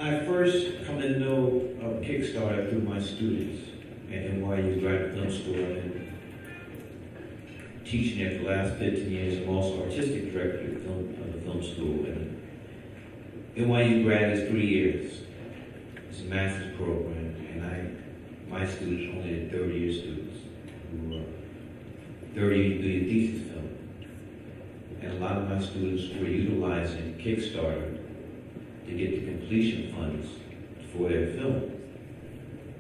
I first come to know of Kickstarter through my students at NYU Graduate Film School. I've been teaching there for the last 15 years. I'm also artistic director of the film school. And NYU grad is 3 years. It's a master's program, and my students are only 30-year students who are 30 do your thesis film. And a lot of my students were utilizing Kickstarter to get the completion funds for their film.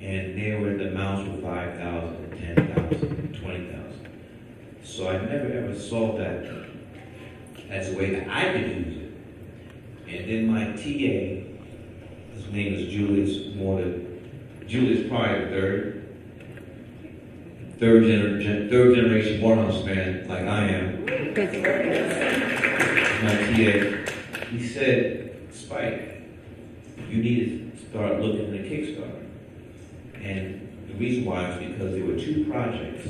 And they were the amounts were 5,000, 10,000, 20,000. So I never ever saw that as a way that I could use it. And then my TA, his name is Julius probably the third generation Morehouse fan, like I am. My TA, he said, Spike, you need to start looking at Kickstarter. And the reason why is because there were two projects.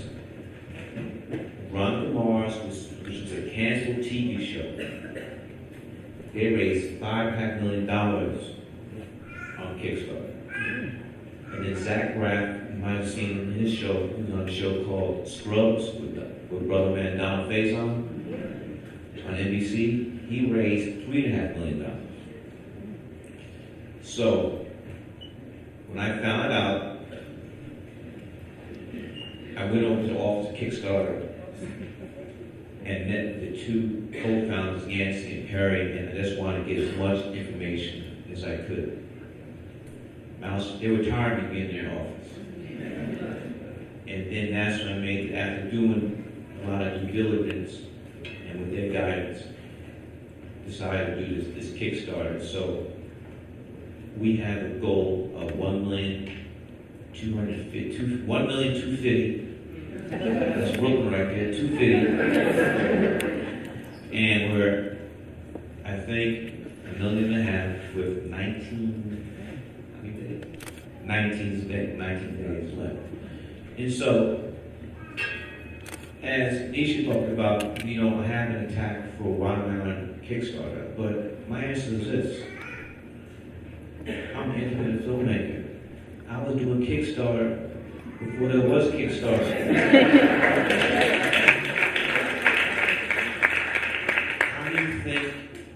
Run to Mars, which was a canceled TV show. They raised $5.5 million on Kickstarter. And then Zach Braff, you might have seen his show, he was on a show called Scrubs with brother man Donald Faison on NBC. He raised $3.5 million. So, when I found out, I went over to the office of Kickstarter and met the two co-founders, Yancey and Perrier, and I just wanted to get as much information as I could. They were tired of me being in their office. And then that's when I made, after doing a lot of due diligence and with their guidance, decided to do this Kickstarter. So we have a goal of $1,250,000. That's Brooklyn right there, 250. And we're, I think, $1.5 million with 19 days left. And so, as Nisha talked about, I have an attack for watermelon Kickstarter, but my answer is this. I'm an independent filmmaker. I was doing Kickstarter before there was Kickstarter. How do you think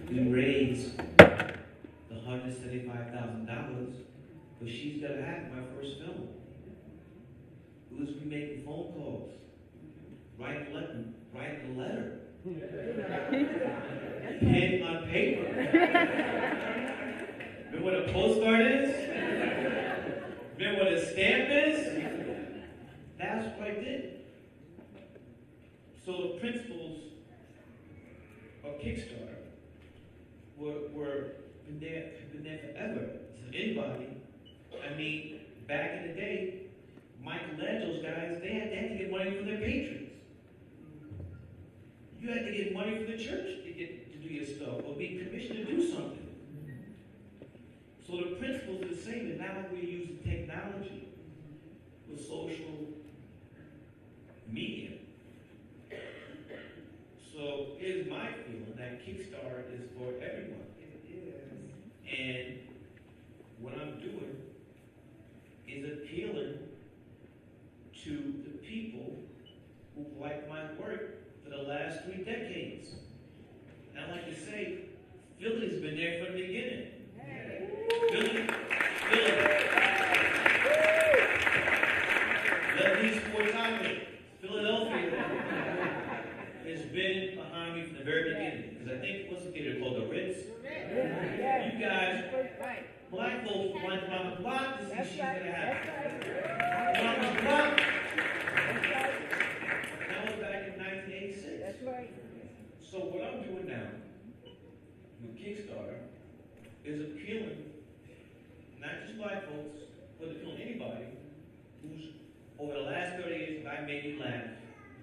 we raised the $175,000 for She's Gotta Have my first film? It was me making phone calls, writing a letter, pen on paper. Remember what a postcard is? Remember what a stamp is? That's what I did. So the principles of Kickstarter were been there forever. So anybody, back in the day, Michelangelo's guys, they had to get money from their patrons. You had to get money from the church to do your stuff or be commissioned to do something. So the principles are the same, and now we're using technology with social media. So here's my feeling that Kickstarter is for everyone. It is. And what I'm doing is appealing to the people who like my work for the last 3 decades. And I like to say, Philly's been there from the beginning. Philly. Lebanese Portfolio, Philadelphia has been behind me from the very beginning. Because I think, what's the theater called? The Ritz? You guys, black folks went around the block to see She's Gonna Have. Around the block. That was back in 1986. That's right. So what I'm doing now with Kickstarter is appealing not just black folks, but appealing anybody who's over the last 30 years, if I made you laugh,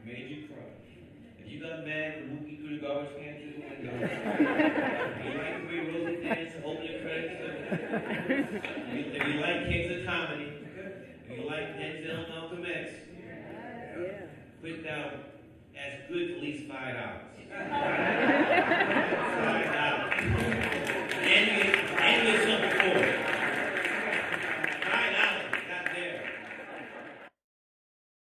made you cry. If you got mad and moved you through the garbage can through the window, if you like the way Rosie dance, open the credits, if you like Kings of Comedy, if you like Denzel and Malcolm X, put down as good for at least $5.